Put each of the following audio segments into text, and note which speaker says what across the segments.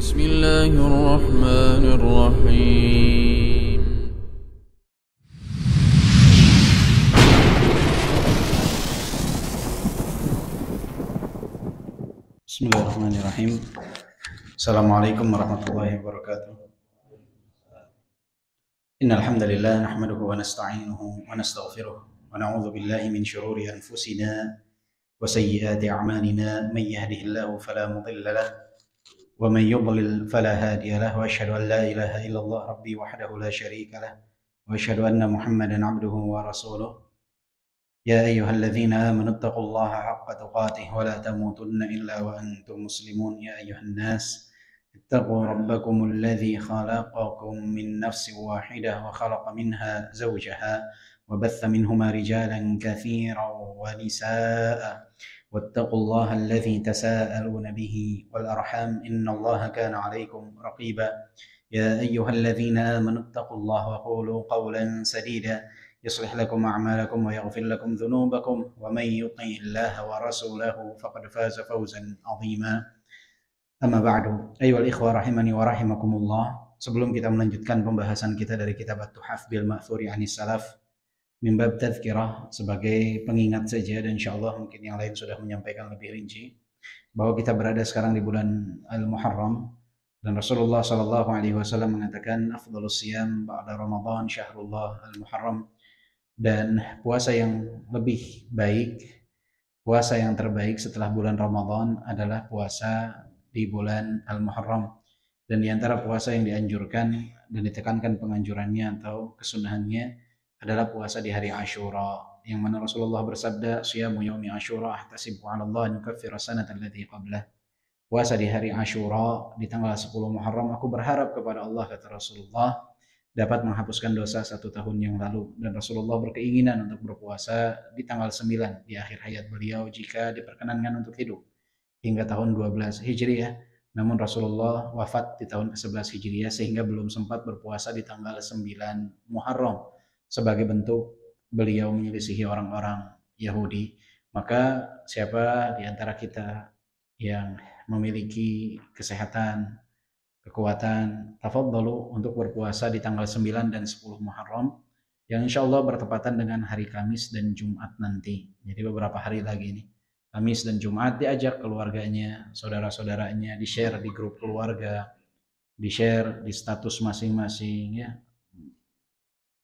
Speaker 1: بسم الله الرحمن الرحيم.
Speaker 2: Bismillahirrahmanirrahim. Assalamualaikum warahmatullahi wabarakatuh. Innal hamdalillah nahmaduhu wa nasta'inuhu wa nastaghfiruh wa na'udzu billahi min shururi anfusina wa sayyiati a'malina may yahdihillahu fala mudilla lahu wa may yudlil fala hadiya lahu wa asyhadu an la ilaha illallah rabbi wahdahu la syarika lahu wa asyhadu anna Muhammadan 'abduhu wa rasuluh. يا أيها الذين آمنوا اتقوا الله حق تقاته ولا تموتن إلا وأنتم مسلمون يا أيها الناس اتقوا ربكم الذي خلقكم من نفس واحدة وخلق منها زوجها وبث منهما رجالا كثيرا ونساء واتقوا الله الذي تساءلون به والأرحام إن الله كان عليكم رقيبا يا أيها الذين آمنوا اتقوا الله وقولوا قولا سديدا يصلح لكم أعمالكم ويغفر لكم ذنوبكم ومن يطع الله ورسوله فقد فاز فوزا عظيما. Amma ba'du. Ayyuhal ikhwah rahimani wa rahimakumullah. Sebelum kita melanjutkan pembahasan kita dari kitab At-Tuhaf bil Ma'thuri 'anis Salaf min bab tadhkirah, sebagai pengingat saja, dan insyaallah mungkin yang lain sudah menyampaikan lebih rinci, bahwa kita berada sekarang di bulan Al-Muharram, dan Rasulullah sallallahu alaihi wasallam mengatakan afdhalus siyam ba'da Ramadan syahrullah al-Muharram. Dan puasa yang lebih baik, puasa yang terbaik setelah bulan Ramadan adalah puasa di bulan Al-Muharram. Dan di antara puasa yang dianjurkan dan ditekankan penganjurannya atau kesunahannya adalah puasa di hari Ashura, yang mana Rasulullah bersabda, "Siyamu yaumi Ashura ahtasibu 'ala Allah an yukaffira sanata allati qablah." Puasa di hari Ashura di tanggal 10 Muharram, aku berharap kepada Allah, kata Rasulullah, dapat menghapuskan dosa 1 tahun yang lalu. Dan Rasulullah berkeinginan untuk berpuasa di tanggal 9 di akhir hayat beliau jika diperkenankan untuk hidup hingga tahun 12 Hijriah. Namun Rasulullah wafat di tahun ke-11 Hijriah sehingga belum sempat berpuasa di tanggal 9 Muharram sebagai bentuk beliau menyelisihi orang-orang Yahudi. Maka siapa di antara kita yang memiliki kesehatan, kekuatan, tafadhalu untuk berpuasa di tanggal 9 dan 10 Muharram, yang insya Allah bertepatan dengan hari Kamis dan Jumat nanti. Jadi beberapa hari lagi nih, Kamis dan Jumat, diajak keluarganya, saudara-saudaranya, di-share di grup keluarga, di-share di status masing-masing ya.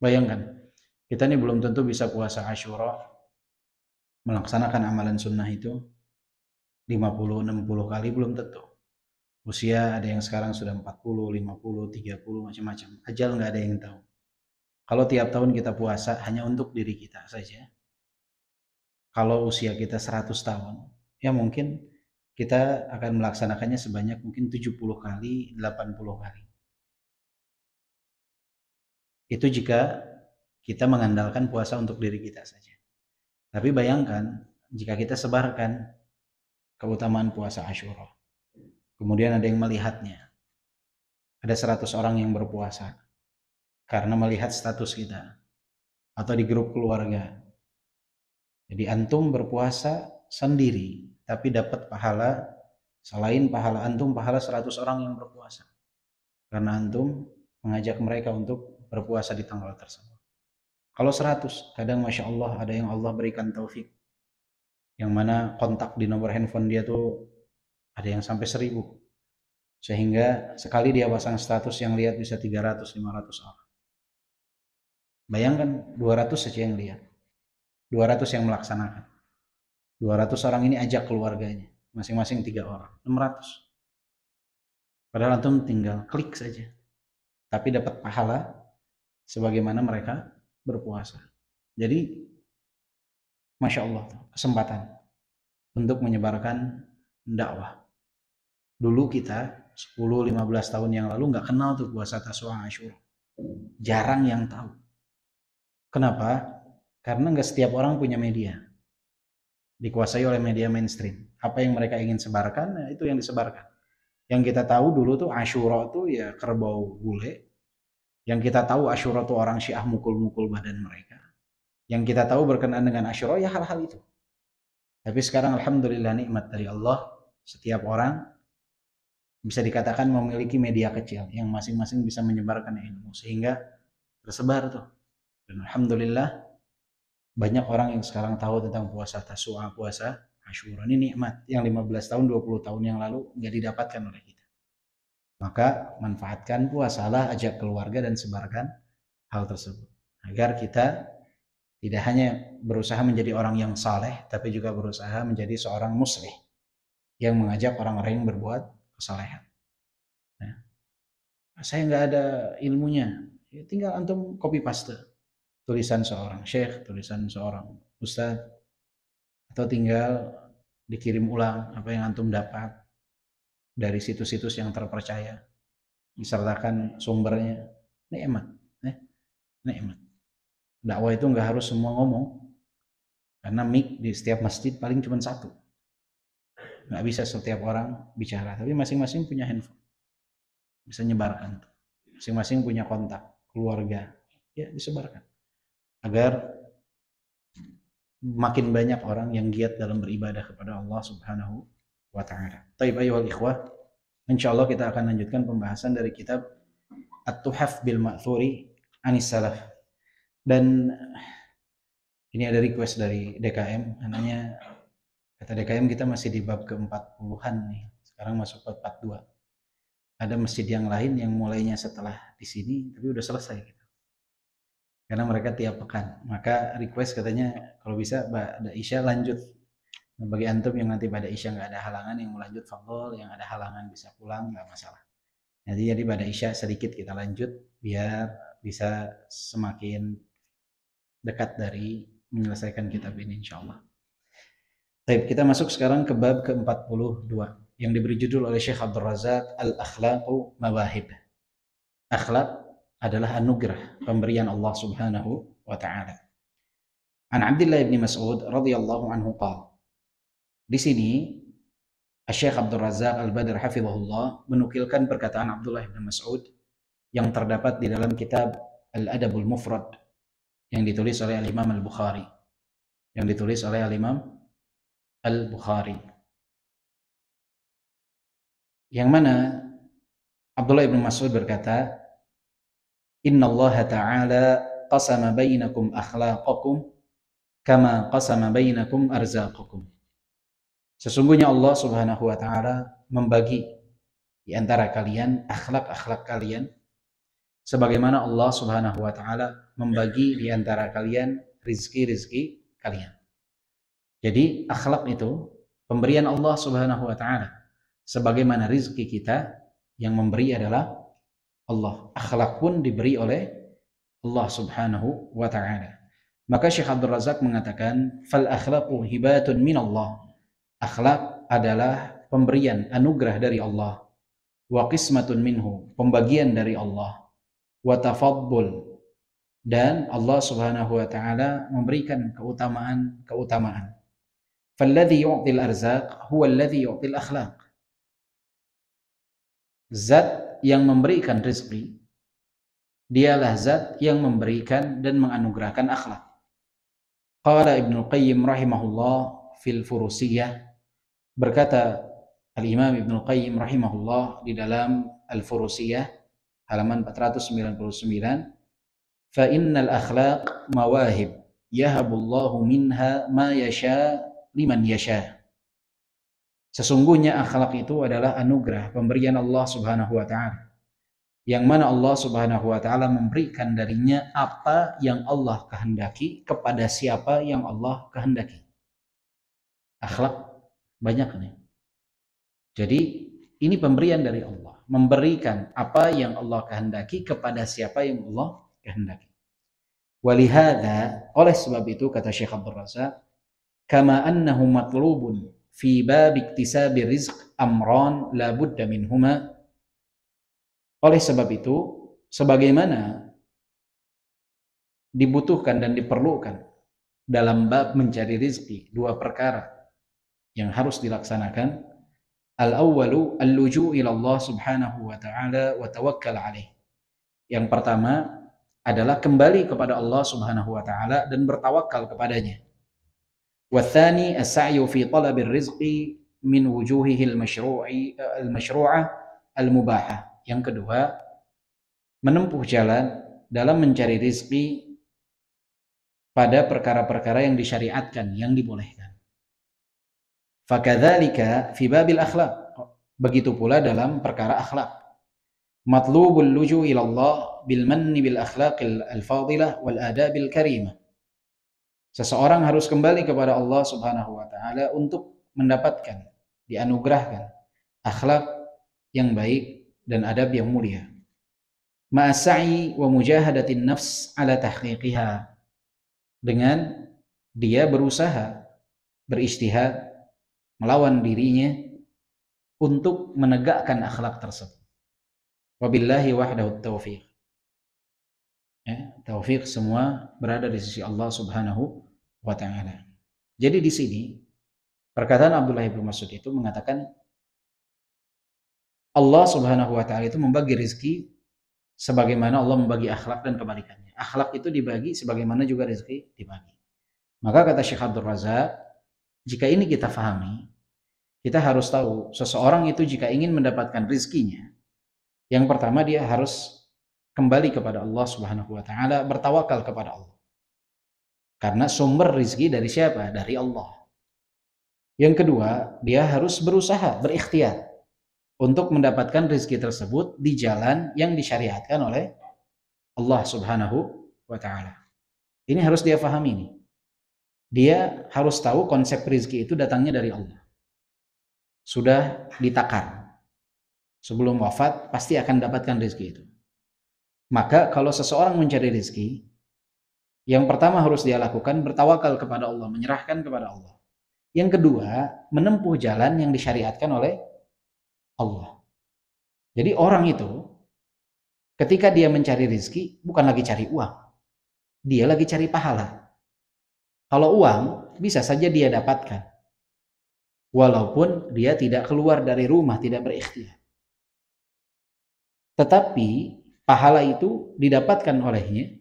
Speaker 2: Bayangkan, kita nih belum tentu bisa puasa Asyura, melaksanakan amalan sunnah itu 50-60 kali, belum tentu. Usia ada yang sekarang sudah 40, 50, 30, macam-macam. Ajal nggak ada yang tahu. Kalau tiap tahun kita puasa hanya untuk diri kita saja, kalau usia kita 100 tahun, ya mungkin kita akan melaksanakannya sebanyak mungkin 70 kali, 80 kali. Itu jika kita mengandalkan puasa untuk diri kita saja. Tapi bayangkan jika kita sebarkan keutamaan puasa Asyura, kemudian ada yang melihatnya, ada 100 orang yang berpuasa karena melihat status kita atau di grup keluarga. Jadi antum berpuasa sendiri tapi dapat pahala, selain pahala antum, pahala 100 orang yang berpuasa karena antum mengajak mereka untuk berpuasa di tanggal tersebut. Kalau 100, kadang Masya Allah ada yang Allah berikan taufik, yang mana kontak di nomor handphone dia tuh ada yang sampai 1000, sehingga sekali dia pasang status yang lihat bisa 300-500 orang. Bayangkan 200 saja yang lihat, 200 yang melaksanakan, 200 orang ini ajak keluarganya, masing-masing 3 orang, 600. Padahal antum tinggal klik saja, tapi dapat pahala sebagaimana mereka berpuasa. Jadi Masya Allah, kesempatan untuk menyebarkan dakwah. Dulu kita 10-15 tahun yang lalu nggak kenal tuh puasa Tasu'a Asyura. Jarang yang tahu. Kenapa? Karena nggak setiap orang punya media. Dikuasai oleh media mainstream. Apa yang mereka ingin sebarkan, nah itu yang disebarkan. Yang kita tahu dulu tuh Asyura tuh ya kerbau bule. Yang kita tahu Asyura tuh orang Syiah mukul-mukul badan mereka. Yang kita tahu berkenaan dengan Asyura ya hal-hal itu. Tapi sekarang alhamdulillah nikmat dari Allah, setiap orang bisa dikatakan memiliki media kecil yang masing-masing bisa menyebarkan ilmu sehingga tersebar tuh. Dan alhamdulillah banyak orang yang sekarang tahu tentang puasa Tasu'a, puasa Asyura. Ini nikmat yang 15 tahun, 20 tahun yang lalu nggak didapatkan oleh kita. Maka manfaatkan puasalah, ajak keluarga dan sebarkan hal tersebut. Agar kita tidak hanya berusaha menjadi orang yang saleh, tapi juga berusaha menjadi seorang muslih yang mengajak orang lain berbuat kesalehan. Nah, saya nggak ada ilmunya, ya tinggal antum copy paste tulisan seorang syekh, tulisan seorang ustadz, atau tinggal dikirim ulang apa yang antum dapat dari situs-situs yang terpercaya, disertakan sumbernya. Nikmat, nikmat. Dakwah itu nggak harus semua ngomong, karena mic di setiap masjid paling cuma satu. Nggak bisa setiap orang bicara, tapi masing-masing punya handphone, bisa nyebarkan. Masing-masing punya kontak keluarga, ya disebarkan agar makin banyak orang yang giat dalam beribadah kepada Allah Subhanahu wa ta'ala. Taib ayyuhal ikhwah, insyaallah kita akan lanjutkan pembahasan dari kitab At-Tuhaf bil Ma'thuri Anis Salaf. Dan ini ada request dari DKM, anaknya kata DKM kita masih di bab ke-40-an nih. Sekarang masuk bab 42. Ada masjid yang lain yang mulainya setelah di sini tapi udah selesai gitu. Karena mereka tiap pekan. Maka request katanya kalau bisa Mbak Isya lanjut. Nah, bagi antum yang nanti pada Isya nggak ada halangan yang mau lanjut fadhol, yang ada halangan bisa pulang nggak masalah. Jadi pada Isya sedikit kita lanjut biar bisa semakin dekat dari menyelesaikan kitab ini insyaallah. Baik, kita masuk sekarang ke bab ke-42 yang diberi judul oleh Syekh Abdul Razak Al-Akhlaqu Mawahib. Akhlak adalah anugerah pemberian Allah Subhanahu wa taala. An Abdullah bin Mas'ud radhiyallahu anhu qala. Di sini Syekh Abdul Razak Al-Badr hafizahullah menukilkan perkataan Abdullah bin Mas'ud yang terdapat di dalam kitab Al-Adabul Mufrad yang ditulis oleh Al-Imam Al-Bukhari. Yang ditulis oleh Al-Imam Al-Bukhari. Yang mana Abdullah bin Mas'ud berkata, Inna Allah Ta'ala qasama bainakum akhlaqakum kama qasama bainakum arzaqakum. Sesungguhnya Allah Subhanahu wa taala membagi di antara kalian akhlak-akhlak kalian sebagaimana Allah Subhanahu wa taala membagi di antara kalian rizki-rizki kalian. Jadi akhlak itu pemberian Allah Subhanahu wa taala. Sebagaimana rizki kita yang memberi adalah Allah. Akhlak pun diberi oleh Allah Subhanahu wa taala. Maka Syekh Abdul Razak mengatakan, "Fal akhlaqu hibatun min Allah." Akhlak adalah pemberian anugerah dari Allah. Wa qismatun minhu, pembagian dari Allah. Wa tafaddul, dan Allah Subhanahu wa taala memberikan keutamaan. Falladhi yu'til arzaq huwa alladhi yu'til akhlaq. Zat yang memberikan rezeki dialah zat yang memberikan dan menganugerahkan akhlak. Qala Ibnu Qayyim rahimahullah fil Furusiyah, berkata Al-Imam Ibnu Qayyim rahimahullah di dalam Al-Furusiyah halaman 499, fa innal akhlaq mawahib yahabullahu minha ma yasha liman yasha. Sesungguhnya akhlak itu adalah anugerah pemberian Allah Subhanahu wa taala, yang mana Allah Subhanahu wa taala memberikan darinya apa yang Allah kehendaki kepada siapa yang Allah kehendaki. Akhlak banyak nih. Jadi ini pemberian dari Allah, memberikan apa yang Allah kehendaki kepada siapa yang Allah kehendaki. Walihada, oleh sebab itu kata Syekh Abdul Razak, kama annahu matlubun fi bab iktisabi rizq amran la budda minhuma. Oleh sebab itu, sebagaimana dibutuhkan dan diperlukan dalam bab mencari rezeki dua perkara yang harus dilaksanakan. Al-awwalu al-luju' ila Allah Subhanahu wa ta'ala wa tawakkal alaih. Yang pertama adalah kembali kepada Allah Subhanahu wa ta'ala dan bertawakal kepadanya. Wa tsani as-sa'yu fi talabir rizqi min wujuhihi al-mashru'ah al-mubahah. Yang kedua, menempuh jalan dalam mencari rizki pada perkara-perkara yang disyariatkan, yang dibolehkan. Fakadzalika fi babil akhlaq. Begitu pula dalam perkara akhlak. Matlubul luju ilallah bil manni bil akhlaqil al-fadilah wal adabil karimah. Seseorang harus kembali kepada Allah Subhanahu wa taala untuk mendapatkan, dianugerahkan akhlak yang baik dan adab yang mulia. Ma'asai wa mujahadatin nafs ala tahqiqiha. Dengan dia berusaha, berijtihad, melawan dirinya untuk menegakkan akhlak tersebut. Wabillahi wahdahu taufiq. Taufik semua berada di sisi Allah Subhanahu wa taala. Jadi di sini perkataan Abdullah bin Mas'ud itu mengatakan Allah Subhanahu wa taala itu membagi rezeki sebagaimana Allah membagi akhlak dan kebalikannya. Akhlak itu dibagi sebagaimana juga rezeki dibagi. Maka kata Syekh Abdul Razak, jika ini kita fahami, kita harus tahu seseorang itu jika ingin mendapatkan rezekinya, yang pertama dia harus kembali kepada Allah Subhanahu wa taala, bertawakal kepada Allah. Karena sumber rezeki dari siapa? Dari Allah. Yang kedua, dia harus berusaha, berikhtiar untuk mendapatkan rezeki tersebut di jalan yang disyariatkan oleh Allah Subhanahu wa taala. Ini harus dia pahami nih. Dia harus tahu konsep rezeki itu datangnya dari Allah. Sudah ditakar. Sebelum wafat pasti akan dapatkan rezeki itu. Maka kalau seseorang mencari rezeki, yang pertama harus dia lakukan bertawakal kepada Allah, menyerahkan kepada Allah. Yang kedua, menempuh jalan yang disyariatkan oleh Allah. Jadi orang itu ketika dia mencari rezeki bukan lagi cari uang. Dia lagi cari pahala. Kalau uang bisa saja dia dapatkan. Walaupun dia tidak keluar dari rumah, tidak berikhtiar. Tetapi pahala itu didapatkan olehnya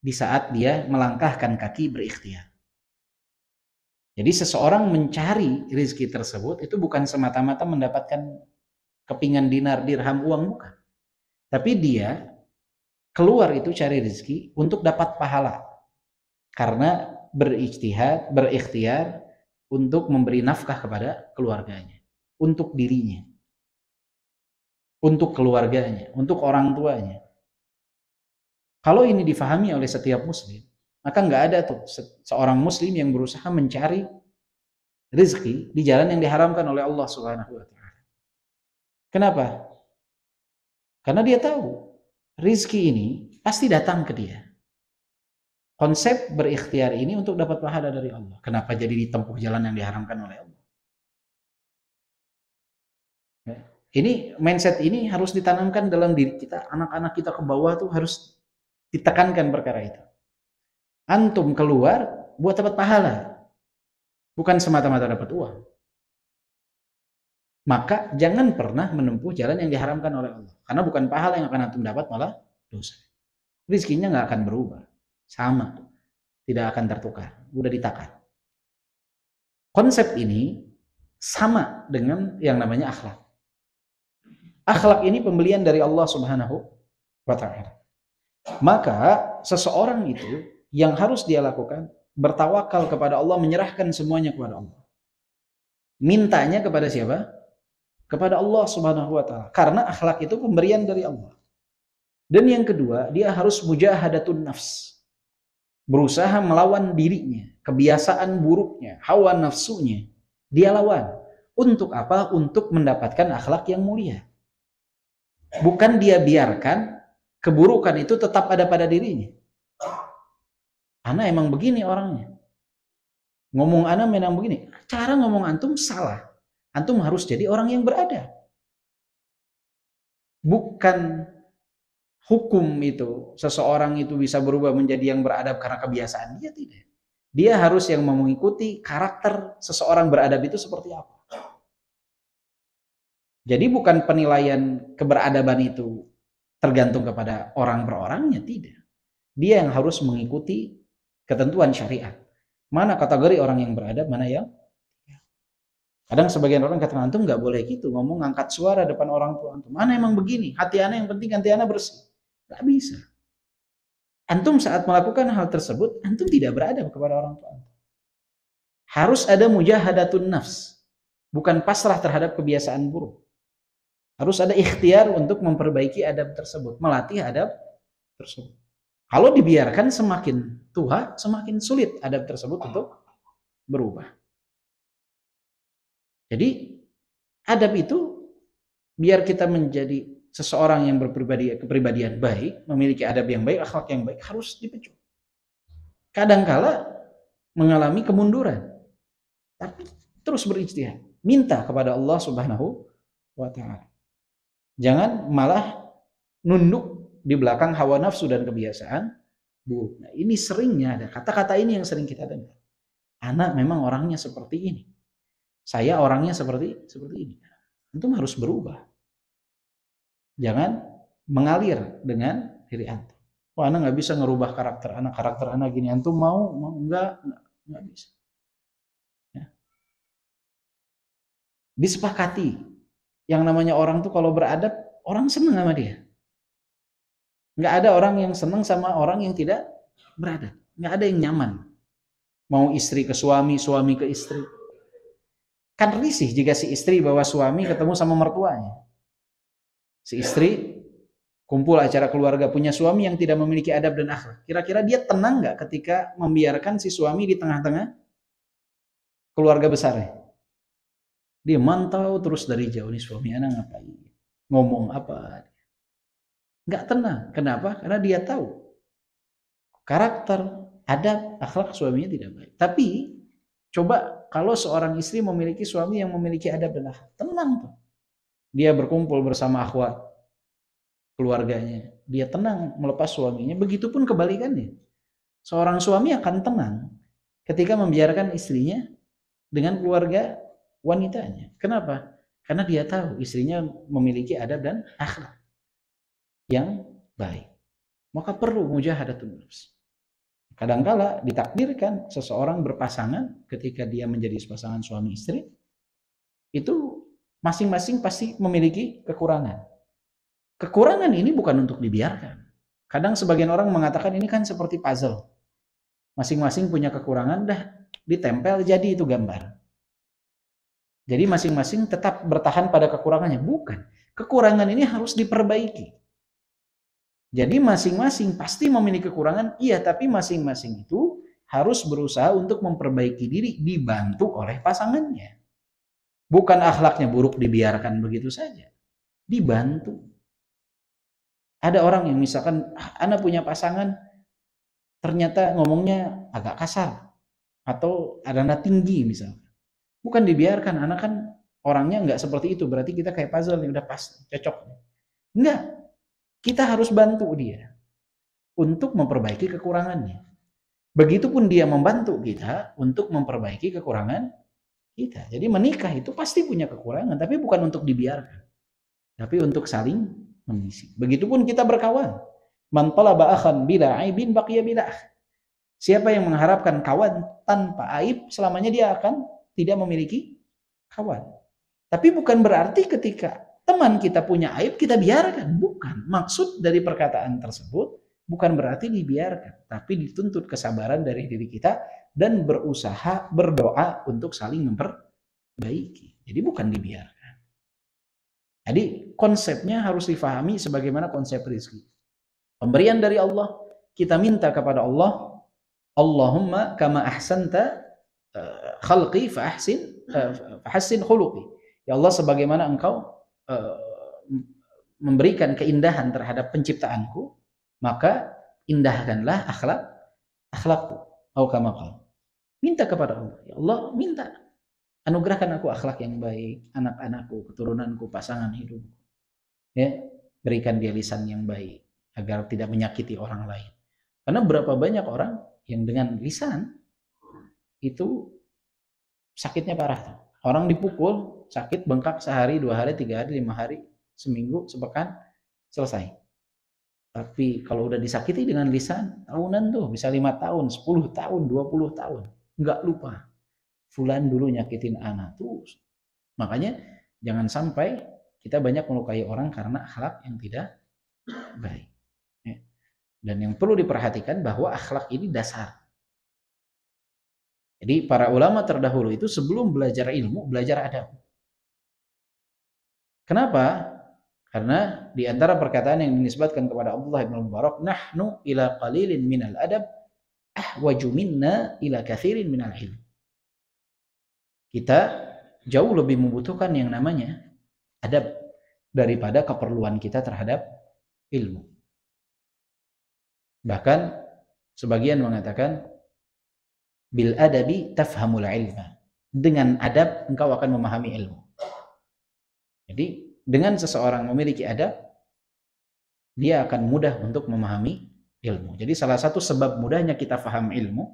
Speaker 2: di saat dia melangkahkan kaki berikhtiar. Jadi seseorang mencari rezeki tersebut itu bukan semata-mata mendapatkan kepingan dinar, dirham, uang, bukan. Tapi dia keluar itu cari rezeki untuk dapat pahala. Karena berijtihad, berikhtiar untuk memberi nafkah kepada keluarganya, untuk dirinya, untuk keluarganya, untuk orang tuanya. Kalau ini difahami oleh setiap muslim, maka nggak ada tuh seorang muslim yang berusaha mencari rezeki di jalan yang diharamkan oleh Allah Subhanahu wa taala. Kenapa? Karena dia tahu rezeki ini pasti datang ke dia. Konsep berikhtiar ini untuk dapat pahala dari Allah. Kenapa jadi ditempuh jalan yang diharamkan oleh Allah? Ini mindset ini harus ditanamkan dalam diri kita. Anak-anak kita ke bawah tuh harus ditekankan perkara itu. Antum keluar buat dapat pahala, bukan semata-mata dapat uang. Maka jangan pernah menempuh jalan yang diharamkan oleh Allah, karena bukan pahala yang akan antum dapat, malah dosa. Rizkinya nggak akan berubah, sama, tidak akan tertukar, udah ditakar. Konsep ini sama dengan yang namanya akhlak. Akhlak ini pembelian dari Allah Subhanahu wa taala. Maka seseorang itu yang harus dia lakukan bertawakal kepada Allah, menyerahkan semuanya kepada Allah. Mintanya kepada siapa? Kepada Allah Subhanahu wa taala. Karena akhlak itu pemberian dari Allah. Dan yang kedua, dia harus mujahadatun nafs. Berusaha melawan dirinya, kebiasaan buruknya, hawa nafsunya. Dia lawan. Untuk apa? Untuk mendapatkan akhlak yang mulia. Bukan dia biarkan keburukan itu tetap ada pada dirinya. Ana emang begini orangnya. Ngomong ana memang begini. Cara ngomong antum salah. Antum harus jadi orang yang beradab. Bukan hukum itu seseorang itu bisa berubah menjadi yang beradab karena kebiasaan dia, tidak. Dia harus yang mengikuti karakter seseorang beradab itu seperti apa. Jadi bukan penilaian keberadaban itu tergantung kepada orang per orangnya, tidak. Dia yang harus mengikuti ketentuan syariat. Mana kategori orang yang beradab, mana yang Kadang sebagian orang kata, antum nggak boleh gitu, ngomong angkat suara depan orang tua antum. Ana emang begini, hati ana yang penting hati ana bersih. Nggak bisa. Antum saat melakukan hal tersebut, antum tidak beradab kepada orang tua antum. Harus ada mujahadatun nafs. Bukan pasrah terhadap kebiasaan buruk. Harus ada ikhtiar untuk memperbaiki adab tersebut. Melatih adab tersebut. Kalau dibiarkan semakin tua, semakin sulit adab tersebut untuk berubah. Jadi adab itu biar kita menjadi seseorang yang kepribadian baik, memiliki adab yang baik, akhlak yang baik, harus dipecut. Kadangkala mengalami kemunduran, tapi terus berijtihad, minta kepada Allah Subhanahu wa taala. Jangan malah nunduk di belakang hawa nafsu dan kebiasaan buruk. Nah, ini seringnya ada kata-kata ini yang sering kita dengar. Anak memang orangnya seperti ini. Saya orangnya seperti ini. Antum harus berubah. Jangan mengalir dengan diri antum. Wah, anak nggak bisa ngerubah karakter anak gini. Antum mau enggak bisa. Ya. Disepakati. Yang namanya orang tuh kalau beradab, orang senang sama dia. Nggak ada orang yang senang sama orang yang tidak beradab. Nggak ada yang nyaman. Mau istri ke suami, suami ke istri. Kan risih jika si istri bawa suami ketemu sama mertuanya. Si istri kumpul acara keluarga punya suami yang tidak memiliki adab dan akhlak. Kira-kira dia tenang nggak ketika membiarkan si suami di tengah-tengah keluarga besarnya? Dia mantau terus dari jauh, nih suami anak ngapain, ngomong apa. Nggak tenang. Kenapa? Karena dia tahu karakter, adab, akhlak suaminya tidak baik. Tapi coba kalau seorang istri memiliki suami yang memiliki adab dan akhlak, tenang tuh. Dia berkumpul bersama akhwat keluarganya. Dia tenang melepas suaminya. Begitupun kebalikannya. Seorang suami akan tenang ketika membiarkan istrinya dengan keluarga wanitanya. Kenapa? Karena dia tahu istrinya memiliki adab dan akhlak yang baik. Maka perlu mujahadatun nafs. Kadangkala ditakdirkan seseorang berpasangan ketika dia menjadi pasangan suami istri, itu masing-masing pasti memiliki kekurangan. Kekurangan ini bukan untuk dibiarkan. Kadang sebagian orang mengatakan ini kan seperti puzzle. Masing-masing punya kekurangan, dah ditempel jadi itu gambar. Jadi masing-masing tetap bertahan pada kekurangannya. Bukan. Kekurangan ini harus diperbaiki. Jadi masing-masing pasti memiliki kekurangan, iya, tapi masing-masing itu harus berusaha untuk memperbaiki diri, dibantu oleh pasangannya. Bukan akhlaknya buruk dibiarkan begitu saja. Dibantu. Ada orang yang misalkan, anak punya pasangan, ternyata ngomongnya agak kasar. Atau ada nada tinggi misalkan. Bukan dibiarkan, anak kan orangnya nggak seperti itu. Berarti kita kayak puzzle nih, udah pas, cocok. Enggak. Kita harus bantu dia untuk memperbaiki kekurangannya. Begitupun dia membantu kita untuk memperbaiki kekurangan kita. Jadi menikah itu pasti punya kekurangan, tapi bukan untuk dibiarkan. Tapi untuk saling mengisi. Begitupun kita berkawan. Man talaba akhan bila aibin baqiya bila akh. Siapa yang mengharapkan kawan tanpa aib, selamanya dia akan tidak memiliki kawan. Tapi bukan berarti ketika teman kita punya aib, kita biarkan. Bukan. Maksud dari perkataan tersebut bukan berarti dibiarkan. Tapi dituntut kesabaran dari diri kita dan berusaha, berdoa untuk saling memperbaiki. Jadi bukan dibiarkan. Jadi konsepnya harus difahami sebagaimana konsep rezeki. Pemberian dari Allah, kita minta kepada Allah, Allahumma kama ahsanta khalqi fa ahsin khuluqi. Ya Allah, sebagaimana engkau memberikan keindahan terhadap penciptaanku, maka indahkanlah akhlakku. Atau kama qala. Minta kepada Allah. Ya Allah, minta. Anugerahkan aku akhlak yang baik, anak-anakku, keturunanku, pasangan hidupku. Ya, berikan dia lisan yang baik agar tidak menyakiti orang lain. Karena berapa banyak orang yang dengan lisan itu sakitnya parah. Orang dipukul, sakit, bengkak sehari, 2 hari, 3 hari, 5 hari, seminggu, sepekan, selesai. Tapi kalau udah disakiti dengan lisan, tahunan tuh, bisa 5 tahun, 10 tahun, 20 tahun. Nggak lupa. Fulan dulu nyakitin anak tuh, Makanya jangan sampai kita banyak melukai orang karena akhlak yang tidak baik. Ya. Dan yang perlu diperhatikan bahwa akhlak ini dasar. Jadi para ulama terdahulu itu sebelum belajar ilmu, belajar adab. Kenapa? Karena di antara perkataan yang dinisbatkan kepada Abdullah bin Mubarak, nahnu ila qalilin minal adab ahwaju minna ila kathirin minal ilm. Kita jauh lebih membutuhkan yang namanya adab daripada keperluan kita terhadap ilmu. Bahkan sebagian mengatakan bil adabi tafhamul ilma. Dengan adab engkau akan memahami ilmu. Jadi dengan seseorang memiliki adab, dia akan mudah untuk memahami ilmu. Jadi salah satu sebab mudahnya kita faham ilmu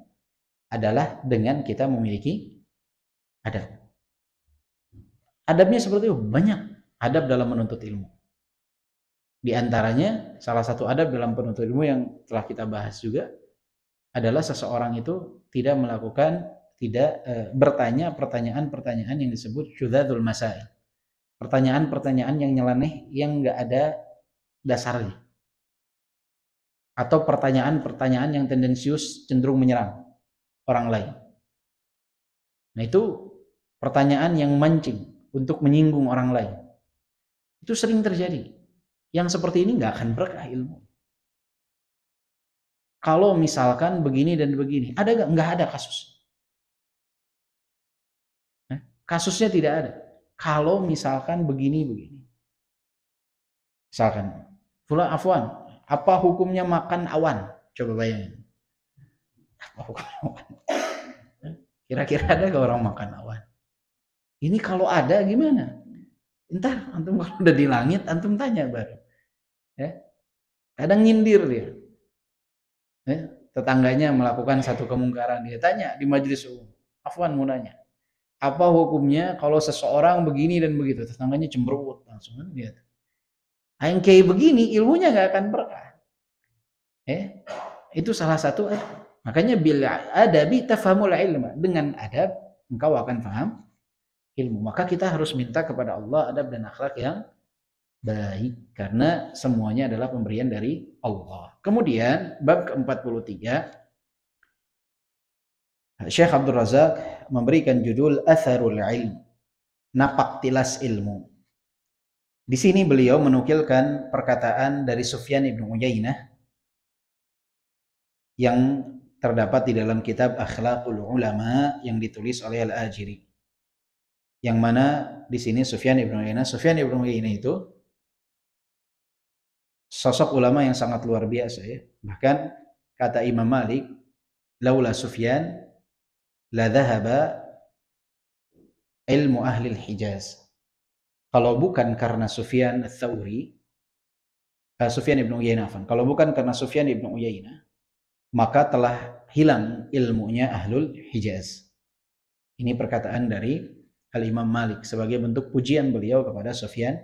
Speaker 2: adalah dengan kita memiliki adab. Adabnya seperti itu, banyak adab dalam menuntut ilmu. Di antaranya salah satu adab dalam penuntut ilmu yang telah kita bahas juga adalah seseorang itu tidak bertanya pertanyaan-pertanyaan yang disebut syudzadzul masail. Pertanyaan-pertanyaan yang nyeleneh, yang nggak ada dasarnya. Atau pertanyaan-pertanyaan yang tendensius, cenderung menyerang orang lain. Nah itu pertanyaan yang mancing untuk menyinggung orang lain. Itu sering terjadi. Yang seperti ini nggak akan berkah ilmu. Kalau misalkan begini dan begini, ada nggak? Nggak ada kasus. Kasusnya tidak ada. Kalau misalkan begini-begini. Misalkan, Fulan afwan, apa hukumnya makan awan? Coba bayangin. Apa hukumnya awan? Kira-kira ada nggak orang makan awan? Ini kalau ada gimana? Entar antum kalau udah di langit, antum tanya baru. Ya. Kadang nyindir dia. Ya. Tetangganya melakukan satu kemungkaran, dia tanya di majelis umum. Afwan mau nanya. Apa hukumnya kalau seseorang begini dan begitu? Tetangganya cemberut langsung kan dia. Yang kayak begini ilmunya nggak akan berkah. Itu salah satu. Makanya bila adabi tafhamul ilma, dengan adab engkau akan paham ilmu. Maka kita harus minta kepada Allah adab dan akhlak yang baik karena semuanya adalah pemberian dari Allah. Kemudian bab ke-43 Syekh Abdul Razak memberikan judul Atharul Ilm, napak tilas ilmu. Di sini beliau menukilkan perkataan dari Sufyan ibn Uyainah yang terdapat di dalam kitab Akhlaqul Ulama yang ditulis oleh Al-Ajiri. Yang mana di sini Sufyan ibn Uyainah itu sosok ulama yang sangat luar biasa ya. Bahkan kata Imam Malik, laula Sufyan la dhahaba ilmu ahli Hijaz. Kalau bukan karena Sufyan Ats-Tsauri, Sufyan ibn Uyainah, kalau bukan karena Sufyan ibn Uyainah, maka telah hilang ilmunya ahlul Hijaz. Ini perkataan dari Al-Imam Malik sebagai bentuk pujian beliau kepada Sufyan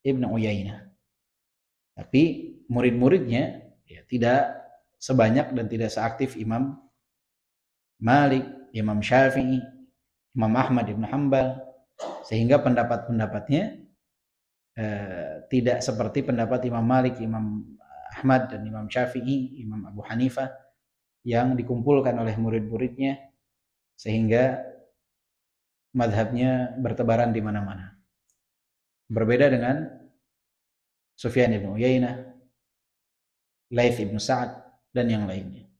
Speaker 2: ibn Uyainah. Tapi murid-muridnya ya, tidak sebanyak dan tidak seaktif Imam Malik, Imam Syafi'i, Imam Ahmad ibn Hanbal, sehingga pendapat-pendapatnya tidak seperti pendapat Imam Malik, Imam Ahmad dan Imam Syafi'i, Imam Abu Hanifah yang dikumpulkan oleh murid-muridnya sehingga madhabnya bertebaran di mana-mana. Berbeda dengan Sufyan ibn Uyainah, Laits ibn Sa'ad dan yang lainnya.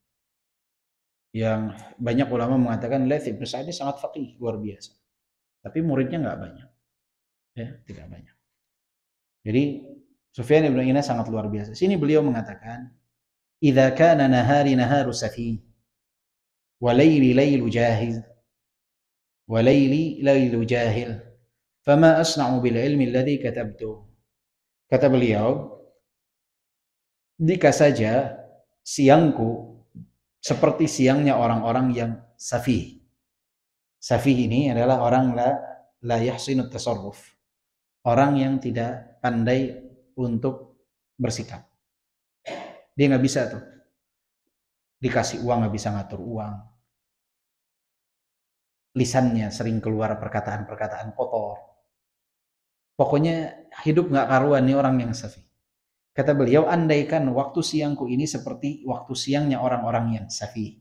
Speaker 2: Yang banyak ulama mengatakan Laits ibn Sa'ad ini sangat faqih, luar biasa. Tapi muridnya nggak banyak. Ya, tidak banyak. Jadi Sufyan ibn Uyainah sangat luar biasa. Sini beliau mengatakan, "Idza kana nahari naharu safih, wa laili lailu jahiz, wa laili lailu jahil, fama asna'u bil ilmi alladhi katabtu." Kata beliau, jika saja siangku seperti siangnya orang-orang yang safih. Safih ini adalah orang la yahsinut tasarruf. Orang yang tidak pandai untuk bersikap. Dia nggak bisa tuh. Dikasih uang nggak bisa ngatur uang. lisannya sering keluar perkataan-perkataan kotor. Pokoknya hidup nggak karuan nih orang yang safi. Kata beliau, andaikan waktu siangku ini seperti waktu siangnya orang-orang yang safi.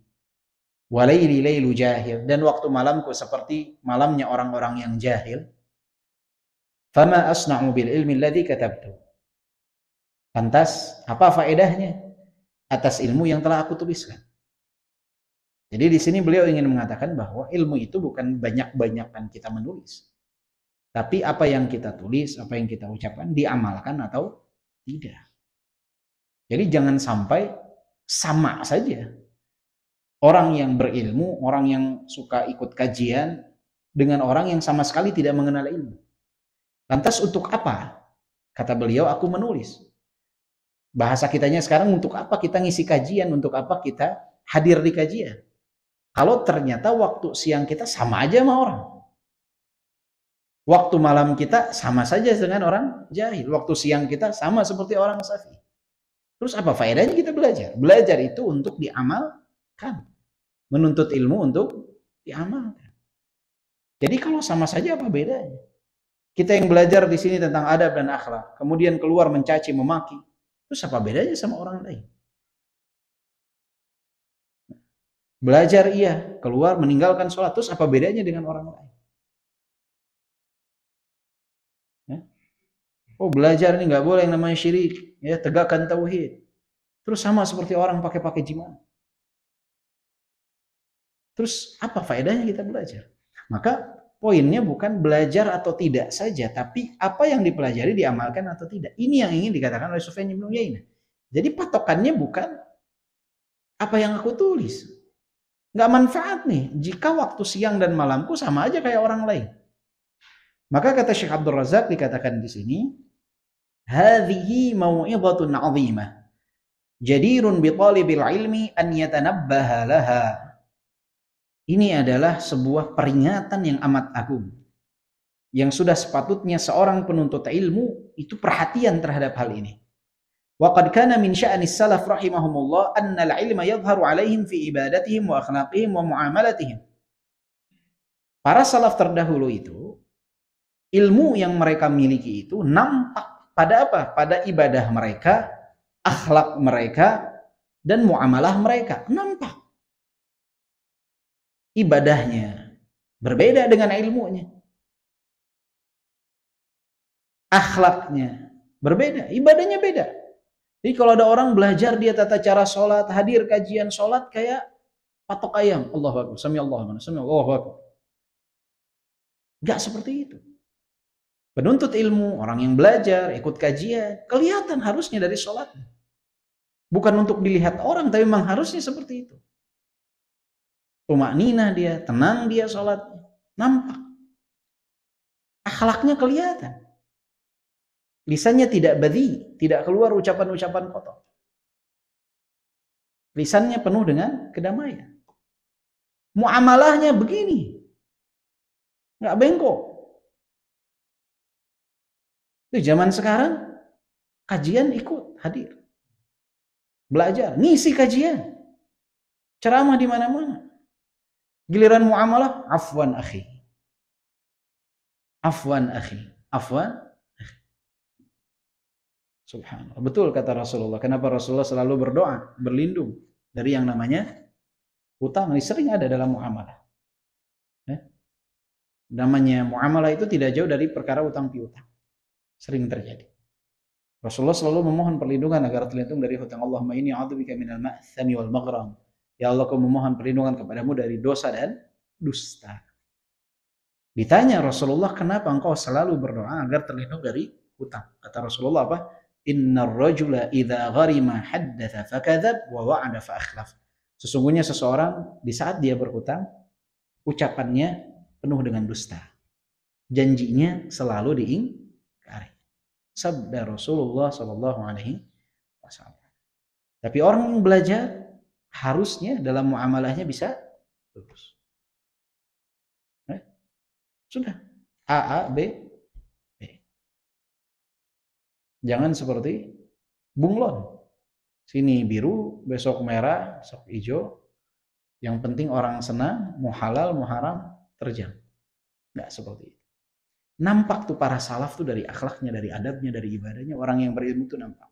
Speaker 2: Walaili lailu jahil, dan waktu malamku seperti malamnya orang-orang yang jahil. Fama asna'u bil ilmi alladhi katabtu. Lantas apa faedahnya atas ilmu yang telah aku tuliskan? Jadi di sini beliau ingin mengatakan bahwa ilmu itu bukan banyak-banyakan kita menulis, tapi apa yang kita tulis, apa yang kita ucapkan diamalkan atau tidak. Jadi jangan sampai sama saja orang yang berilmu, orang yang suka ikut kajian dengan orang yang sama sekali tidak mengenal ilmu. Lantas untuk apa? Kata beliau, aku menulis. Bahasa kitanya sekarang, untuk apa kita ngisi kajian, untuk apa kita hadir di kajian? Kalau ternyata waktu siang kita sama aja sama orang. Waktu malam kita sama saja dengan orang jahil. Waktu siang kita sama seperti orang safi. Terus apa faedahnya kita belajar? Belajar itu untuk diamalkan. Menuntut ilmu untuk diamalkan. Jadi kalau sama saja apa bedanya? Kita yang belajar di sini tentang adab dan akhlak, kemudian keluar mencaci, memaki, terus apa bedanya sama orang lain? Belajar iya, keluar meninggalkan sholat, terus apa bedanya dengan orang lain? Ya? Oh belajar ini nggak boleh yang namanya syirik, ya tegakkan tauhid. Terus sama seperti orang pakai jimat. Terus apa faedahnya kita belajar? Maka poinnya bukan belajar atau tidak saja, tapi apa yang dipelajari diamalkan atau tidak. Ini yang ingin dikatakan oleh Sufyan bin Uyainah. Jadi patokannya bukan apa yang aku tulis. Nggak manfaat nih jika waktu siang dan malamku sama aja kayak orang lain. Maka kata Syekh Abdul Razak dikatakan di sini, hadhihi mau'izatun 'azimah. Jadirun bi talibil ilmi an yatanabbaha laha. Ini adalah sebuah peringatan yang amat agung. Yang sudah sepatutnya seorang penuntut ilmu itu perhatian terhadap hal ini. Wa qad kana min sya'nis salaf rahimahumullah anna al-ilma yadhharu 'alaihim fi ibadatihim wa akhlaqihim wa muamalatihim. Para salaf terdahulu itu ilmu yang mereka miliki itu nampak pada apa? Pada ibadah mereka, akhlak mereka, dan muamalah mereka. Nampak. Ibadahnya berbeda dengan ilmunya. Akhlaknya berbeda, ibadahnya beda. Jadi kalau ada orang belajar dia tata cara sholat, hadir kajian sholat kayak patok ayam. Allahu Akbar, sami Allahu Akbar. Enggak seperti itu. Penuntut ilmu, orang yang belajar, ikut kajian, kelihatan harusnya dari sholatnya. Bukan untuk dilihat orang, tapi memang harusnya seperti itu. Tumakninah dia, tenang dia sholatnya, nampak. Akhlaknya kelihatan. Lisannya tidak badhi, tidak keluar ucapan-ucapan kotor. Lisannya penuh dengan kedamaian. Muamalahnya begini, nggak bengkok. Itu zaman sekarang kajian ikut, hadir, belajar, ngisi kajian, ceramah di mana-mana. Giliran muamalah, afwan akhi. Afwan akhi. Afwan akhi. Subhanallah. Betul kata Rasulullah. Kenapa Rasulullah selalu berdoa, berlindung dari yang namanya hutang. Ini sering ada dalam muamalah. Namanya muamalah itu tidak jauh dari perkara hutang piutang. Sering terjadi. Rasulullah selalu memohon perlindungan agar terlindung dari hutang. Allahumma inni a'udzubika minal ma'thami wal maghram. Ya Allah, aku memohon perlindungan kepadamu dari dosa dan dusta. Ditanya Rasulullah, kenapa engkau selalu berdoa agar terlindung dari hutang? Kata Rasulullah apa? Innar rajula idza gharima haddatha fakadzab wa wa'ada fa akhlaf. Sesungguhnya seseorang di saat dia berhutang, ucapannya penuh dengan dusta. Janjinya selalu diingkari. Sabda Rasulullah sallallahu alaihi wasallam. Tapi orang yang belajar harusnya dalam muamalahnya bisa lurus. Sudah. A, B, B. Jangan seperti bunglon. Sini biru, besok merah, besok hijau. Yang penting orang senang, mau halal, mau haram, terjang. Nggak seperti itu. Nampak tuh para salaf tuh dari akhlaknya, dari adabnya, dari ibadahnya. Orang yang berilmu itu nampak.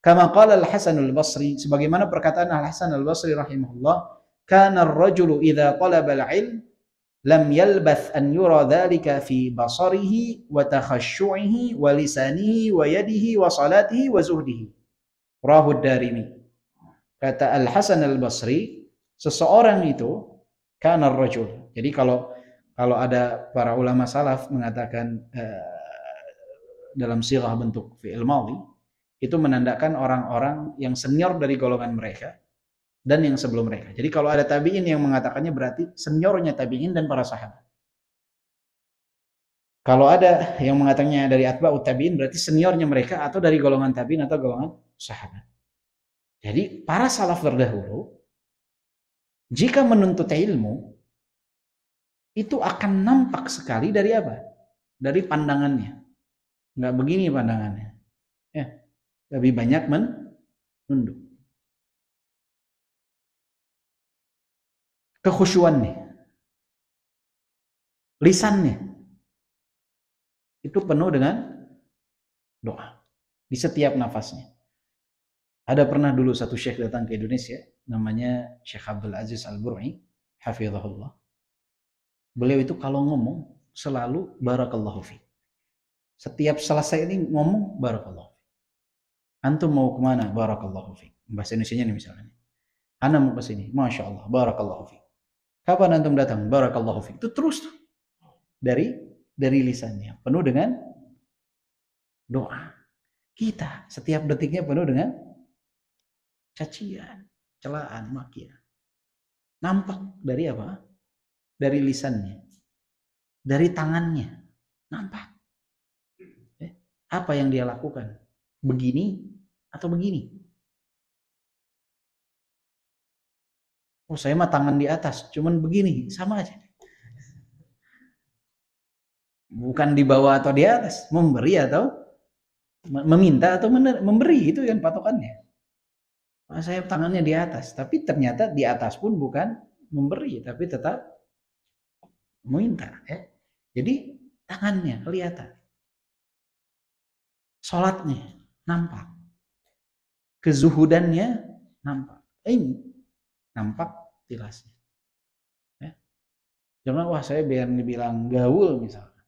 Speaker 2: Kama qala Al-Hasan Al-Basri, sebagaimana perkataan Al-Hasan Al-Basri rahimahullah, kana ar-rajulu idza talaba al-ilm lam yalbath an yura dhalika fi basarihi wa takhasyu'ihi wa lisanihi wa yadihi wa salatihi wa zuhdihi. Rawahu Ad-Darimi. Kata Al-Hasan Al-Basri, seseorang itu kana ar-rajul. Jadi kalau ada para ulama salaf mengatakan dalam sirah bentuk fi'il madhi, itu menandakan orang-orang yang senior dari golongan mereka dan yang sebelum mereka. Jadi kalau ada tabi'in yang mengatakannya berarti seniornya tabi'in dan para sahabat. Kalau ada yang mengatakannya dari atba'ut tabi'in berarti seniornya mereka atau dari golongan tabi'in atau golongan sahabat. Jadi para salaf terdahulu jika menuntut ilmu itu akan nampak sekali dari apa? Dari pandangannya. Nggak begini pandangannya. Ya. Lebih banyak menunduk. Kekhusyuannya, lisannya, itu penuh dengan doa di setiap nafasnya. Ada pernah dulu satu syekh datang ke Indonesia, namanya Syekh Abdul Aziz Al-Bur'i, hafizahullah. Beliau itu kalau ngomong selalu barakallahu fi. Setiap selesai ini ngomong barakallahu fi. Antum mau kemana? Barakallahu fi. Bahasa Indonesianya nih misalnya. Ana mau ke sini. Masya Allah. Barakallahu fi. Kapan antum datang? Barakallahu fi. Itu terus tuh. Dari lisannya. Penuh dengan doa. Kita setiap detiknya penuh dengan cacian, celaan, makian. Nampak dari apa? Dari lisannya. Dari tangannya. Nampak. Apa yang dia lakukan? Begini atau begini? Oh, saya mah tangan di atas, cuman begini, sama aja. Bukan di bawah atau di atas, memberi atau meminta atau memberi, itu kan patokannya. Oh, saya tangannya di atas, tapi ternyata di atas pun bukan memberi, tapi tetap meminta. Ya. Jadi tangannya kelihatan. Sholatnya nampak. Kezuhudannya nampak. Ini nampak jelasnya. Ya. Jangan wah saya biar dibilang gaul misalnya.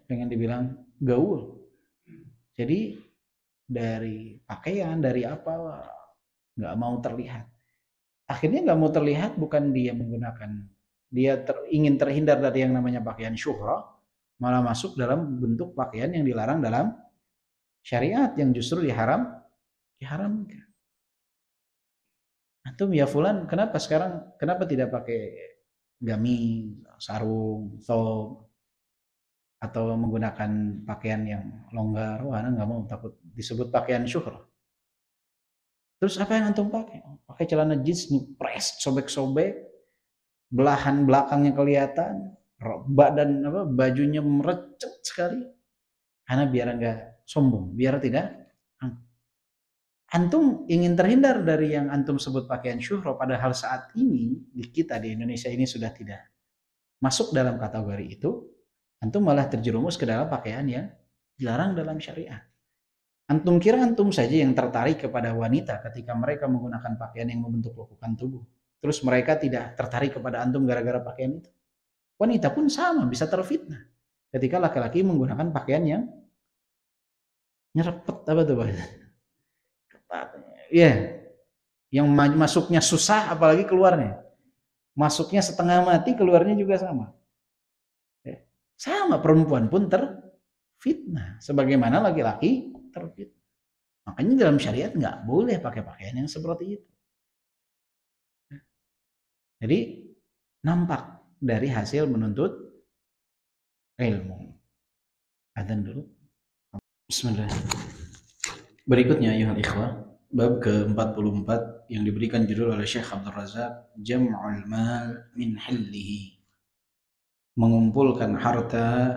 Speaker 2: Pengen dibilang gaul. Jadi dari pakaian, dari apa nggak mau terlihat. Akhirnya nggak mau terlihat bukan dia menggunakan, dia ingin terhindar dari yang namanya pakaian syuhrah, malah masuk dalam bentuk pakaian yang dilarang dalam syariat yang justru diharamkan. Antum ya fulan, kenapa tidak pakai gamis, sarung, thob, atau menggunakan pakaian yang longgar? Wah, nggak mau, takut disebut pakaian syuhrah. Terus apa yang antum pakai? Pakai celana jeans, press, sobek-sobek, belahan belakangnya kelihatan, badan bajunya merecet sekali. Karena biar enggak sombong, biar tidak. Antum ingin terhindar dari yang antum sebut pakaian syuhrah, padahal saat ini di kita di Indonesia ini sudah tidak masuk dalam kategori itu. Antum malah terjerumus ke dalam pakaian yang dilarang dalam syariat. Antum kira antum saja yang tertarik kepada wanita ketika mereka menggunakan pakaian yang membentuk lekukan tubuh. Terus mereka tidak tertarik kepada antum gara-gara pakaian itu. Wanita pun sama, bisa terfitnah ketika laki-laki menggunakan pakaian yang nyerepet apa tuh bahasa? Ya, yang masuknya susah apalagi keluarnya. Masuknya setengah mati, keluarnya juga sama. Sama, perempuan pun terfitnah sebagaimana laki-laki terfitnah. Makanya dalam syariat nggak boleh pakai pakaian yang seperti itu. Jadi nampak dari hasil menuntut ilmu. Adzan dulu. Bismillah. Berikutnya ayuhal ikhwah, bab ke-44 yang diberikan judul oleh Syekh Abdul Razak, Jam'ul mal min hillihi. Mengumpulkan harta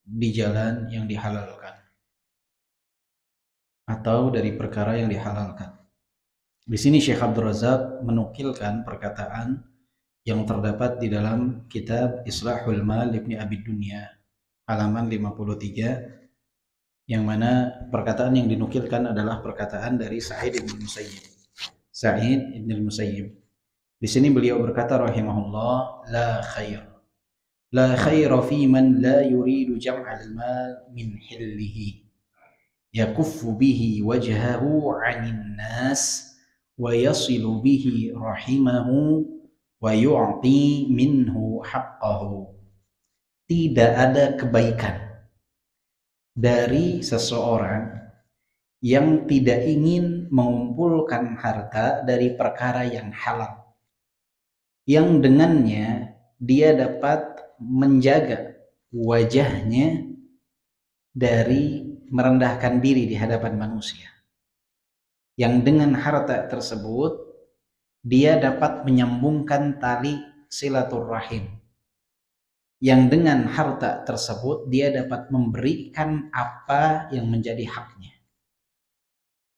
Speaker 2: di jalan yang dihalalkan atau dari perkara yang dihalalkan. Di sini Syekh Abdul Razak menukilkan perkataan yang terdapat di dalam kitab Islahul Mal Ibni Abi Dunya halaman 53, yang mana perkataan yang dinukilkan adalah perkataan dari Sa'id bin Musayyib. Sa'id bin Musayyib. Di sini beliau berkata rahimahullah, la khair. La khaira fi man la yuridu jam'al mal min hillihi. Yakuffu bihi wajhahu 'anil nas wa yasilu bihi rahimahu wa yu'ti minhu haqqahu. Tidak ada kebaikan dari seseorang yang tidak ingin mengumpulkan harta dari perkara yang halal, yang dengannya dia dapat menjaga wajahnya dari merendahkan diri di hadapan manusia, yang dengan harta tersebut dia dapat menyambungkan tali silaturrahim, yang dengan harta tersebut dia dapat memberikan apa yang menjadi haknya.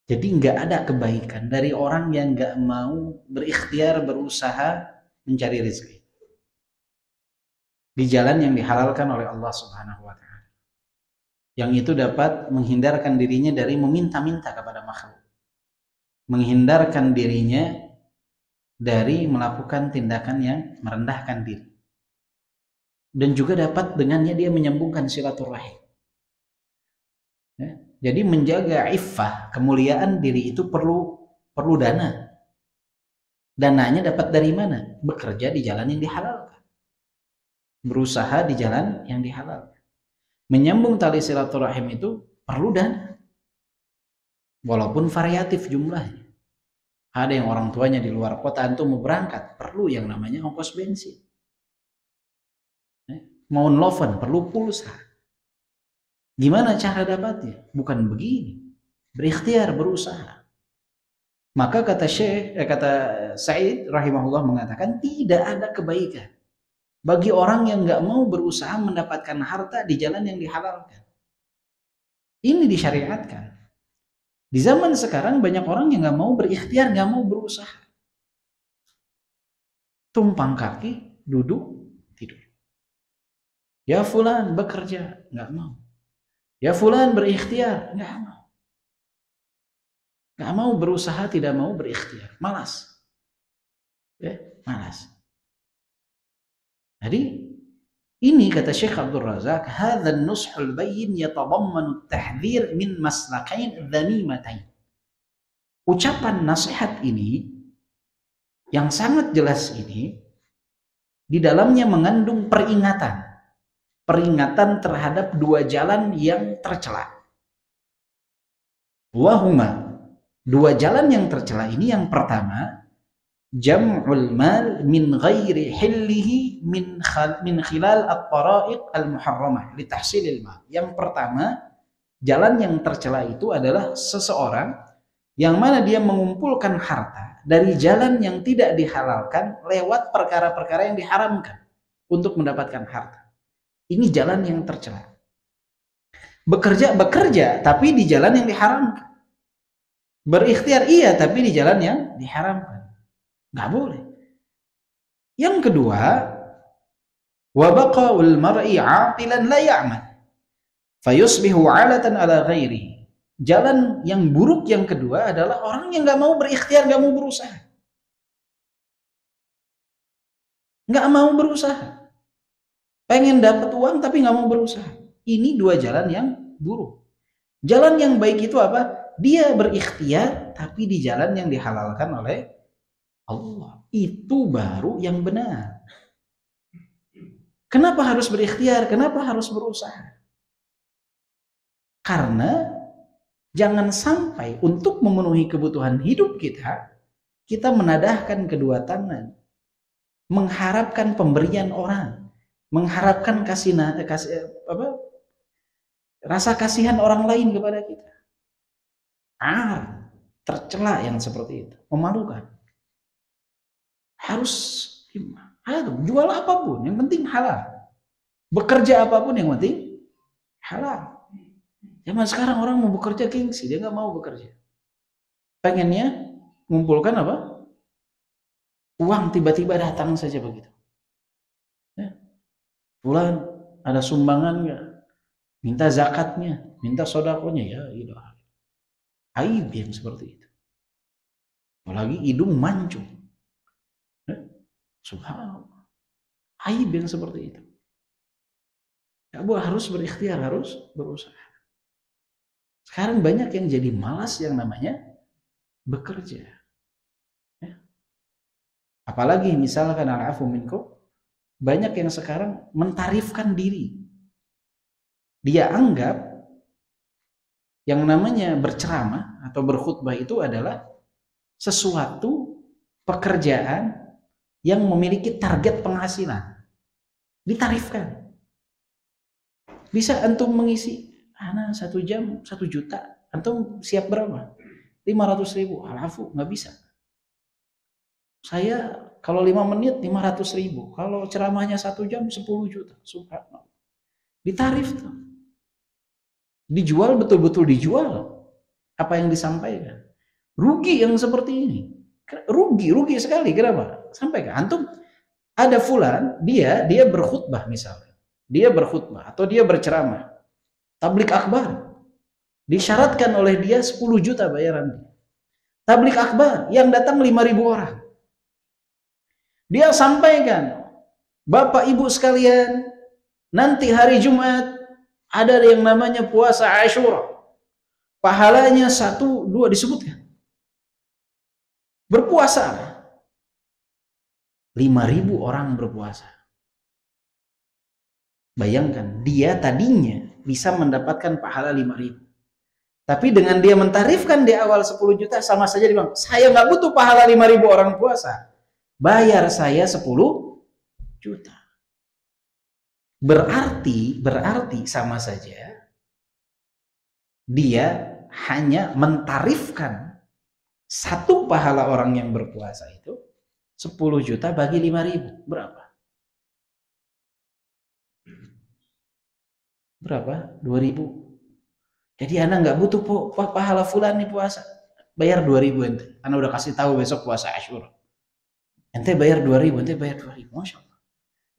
Speaker 2: Jadi nggak ada kebaikan dari orang yang nggak mau berikhtiar, berusaha mencari rezeki di jalan yang dihalalkan oleh Allah Subhanahu wa Ta'ala, yang itu dapat menghindarkan dirinya dari meminta-minta kepada makhluk, menghindarkan dirinya dari melakukan tindakan yang merendahkan diri, dan juga dapat dengannya dia menyambungkan silaturahim. Ya, jadi menjaga iffah, kemuliaan diri itu perlu dana. Dananya dapat dari mana? Bekerja di jalan yang dihalalkan, berusaha di jalan yang dihalalkan. Menyambung tali silaturahim itu perlu dana, walaupun variatif jumlahnya. Ada yang orang tuanya di luar kota, antum mau berangkat, perlu yang namanya ongkos bensin. Mau nelfon perlu pulsa. Gimana cara dapatnya? Bukan begini. Berikhtiar, berusaha. Maka kata Sa'id rahimahullah mengatakan, tidak ada kebaikan bagi orang yang nggak mau berusaha mendapatkan harta di jalan yang dihalalkan. Ini disyariatkan. Di zaman sekarang banyak orang yang nggak mau berikhtiar, nggak mau berusaha. Tumpang kaki, duduk, tidur. Ya fulan bekerja, nggak mau. Ya fulan berikhtiar, nggak mau. Nggak mau berusaha, tidak mau berikhtiar, malas. Ya, malas. Jadi ini kata Syekh Abdul Razak, hadza an-nushul bayyin yatadammanu at-tahdhir min maslakain dhamimatain. Ucapan nasihat ini yang sangat jelas ini di dalamnya mengandung peringatan terhadap dua jalan yang tercela. Wahuma, dua jalan yang tercela ini, yang pertama, jam'ul mal min ghairi hillihi min khilal at-tara'iq al-muharramah li tahsilil mal. Yang pertama, jalan yang tercela itu adalah seseorang yang mana dia mengumpulkan harta dari jalan yang tidak dihalalkan lewat perkara-perkara yang diharamkan untuk mendapatkan harta. Ini jalan yang tercela. Bekerja tapi di jalan yang diharamkan. Berikhtiar iya tapi di jalan yang diharamkan. Nggak boleh. Yang kedua, wa baqaul mar'i 'atilan la ya'mal fayusbihu 'alatan ala ghairihi. Jalan yang buruk yang kedua adalah orang yang nggak mau berikhtiar, nggak mau berusaha. Nggak mau berusaha. Pengen dapat uang tapi nggak mau berusaha. Ini dua jalan yang buruk. Jalan yang baik itu apa? Dia berikhtiar tapi di jalan yang dihalalkan oleh Allah. Itu baru yang benar. Kenapa harus berikhtiar? Kenapa harus berusaha? Karena jangan sampai untuk memenuhi kebutuhan hidup kita menadahkan kedua tangan, mengharapkan pemberian orang, mengharapkan rasa kasihan orang lain kepada kita. Tercela yang seperti itu, memalukan. Harus jual apapun, yang penting halal. Bekerja apapun, yang penting halal. Zaman sekarang orang mau bekerja gengsi, dia nggak mau bekerja. Pengennya ngumpulkan apa? Uang tiba-tiba datang saja begitu. Ya. Fulan ada sumbangan nggak? Minta zakatnya, minta sodakonya, ya gitu. Aib yang seperti itu. Apalagi hidung mancung. Ya. Subhanallah. Aib yang seperti itu. Ya, harus berikhtiar, harus berusaha. Sekarang banyak yang jadi malas yang namanya bekerja. Ya. Apalagi misalkan al-afu minkum, banyak yang sekarang mentarifkan diri. Dia anggap yang namanya berceramah atau berkhutbah itu adalah sesuatu pekerjaan yang memiliki target penghasilan. Ditarifkan. Bisa antum mengisi 1 jam 1 juta. Antum siap berapa? 500.000. Alafu, nggak bisa. Saya kalau 5 menit 500.000. Kalau ceramahnya 1 jam 10 juta. Subhanallah. Ditarif tuh. Dijual, betul-betul dijual apa yang disampaikan. Rugi yang seperti ini. Rugi sekali. Kenapa? Sampaikan. Antum ada fulan, dia berkhutbah misalnya. Dia berkhutbah atau dia berceramah. Tablik akbar. Disyaratkan oleh dia 10 juta bayaran. Tablik akbar yang datang 5.000 orang. Dia sampaikan, Bapak Ibu sekalian, nanti hari Jumat ada yang namanya puasa Asyura. Pahalanya 1, 2 disebutkan. Berpuasa. 5.000 orang berpuasa. Bayangkan, dia tadinya bisa mendapatkan pahala 5.000. Tapi dengan dia mentarifkan di awal 10 juta, sama saja dia bilang, saya nggak butuh pahala 5.000 orang puasa. Bayar saya 10 juta. Berarti sama saja dia hanya mentarifkan 1 pahala orang yang berpuasa itu 10 juta bagi 5.000. Berapa? 2.000. Jadi Anda nggak butuh pahala fulan nih puasa. Bayar 2.000 ente. Anda udah kasih tahu besok puasa Asyura. Ente bayar 2.000, ente bayar 2.000. Masya Allah.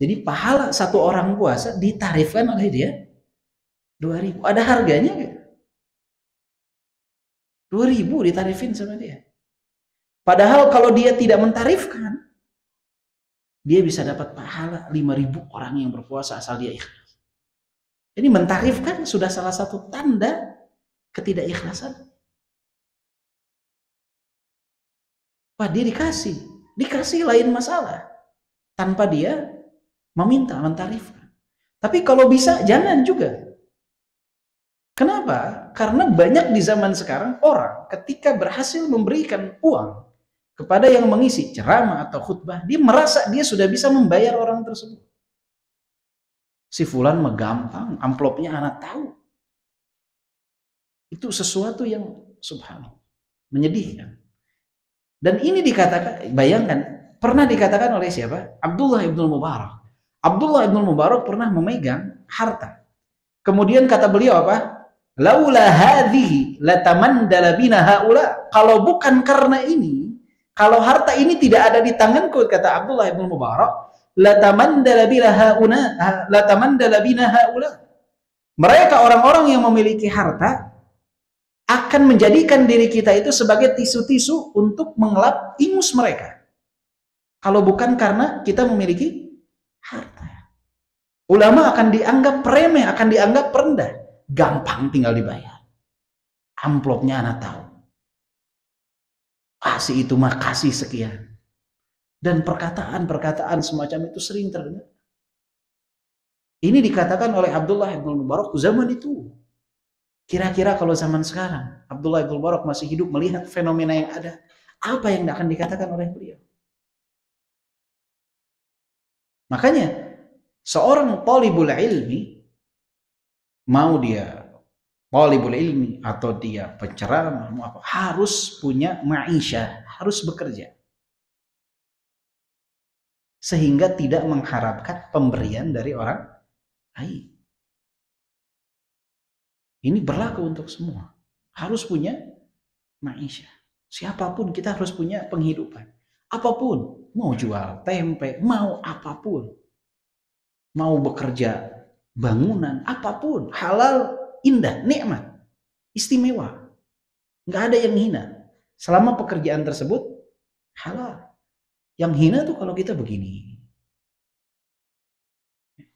Speaker 2: Jadi pahala 1 orang puasa ditarifkan oleh dia 2.000. Ada harganya nggak? 2.000 ditarifin sama dia. Padahal kalau dia tidak mentarifkan, dia bisa dapat pahala 5.000 orang yang berpuasa asal dia ikhlas. Jadi mentarifkan sudah salah satu tanda ketidakikhlasan. Pak, dia dikasih lain masalah tanpa dia meminta, mentarifkan. Tapi kalau bisa jangan juga. Kenapa? Karena banyak di zaman sekarang orang ketika berhasil memberikan uang kepada yang mengisi ceramah atau khutbah, dia merasa dia sudah bisa membayar orang tersebut. Si fulan mah gampang, amplopnya anak tahu. Itu sesuatu yang subhanallah, menyedihkan. Dan ini dikatakan, bayangkan, pernah dikatakan oleh siapa? Abdullah ibn Mubarak. Abdullah ibn Mubarak pernah memegang harta. Kemudian kata beliau apa? Laula hadhihi latamandala bina haula. Kalau bukan karena ini, kalau harta ini tidak ada di tanganku, kata Abdullah ibn Mubarak, latamandala bina haula. Mereka orang-orang yang memiliki harta akan menjadikan diri kita itu sebagai tisu-tisu untuk mengelap ingus mereka. Kalau bukan karena kita memiliki harta. Ulama akan dianggap remeh, akan dianggap rendah. Gampang tinggal dibayar. Amplopnya anak tahu. Si itu mah kasih sekian. Dan perkataan-perkataan semacam itu sering terdengar. Ini dikatakan oleh Abdullah ibn Mubarak zaman itu. Kira-kira kalau zaman sekarang Abdullah ibn Mubarak masih hidup melihat fenomena yang ada, apa yang akan dikatakan oleh beliau? Makanya seorang talibul ilmi, mau dia talibul ilmi atau dia penceramah, mau apa, harus punya ma'isyah, harus bekerja. Sehingga tidak mengharapkan pemberian dari orang lain. Ini berlaku untuk semua. Harus punya ma'isyah. Siapapun kita harus punya penghidupan. apapun, mau jual tempe, mau apapun, mau bekerja bangunan, apapun, halal, indah, nikmat, istimewa, nggak ada yang hina. Selama pekerjaan tersebut halal. Yang hina tuh kalau kita begini.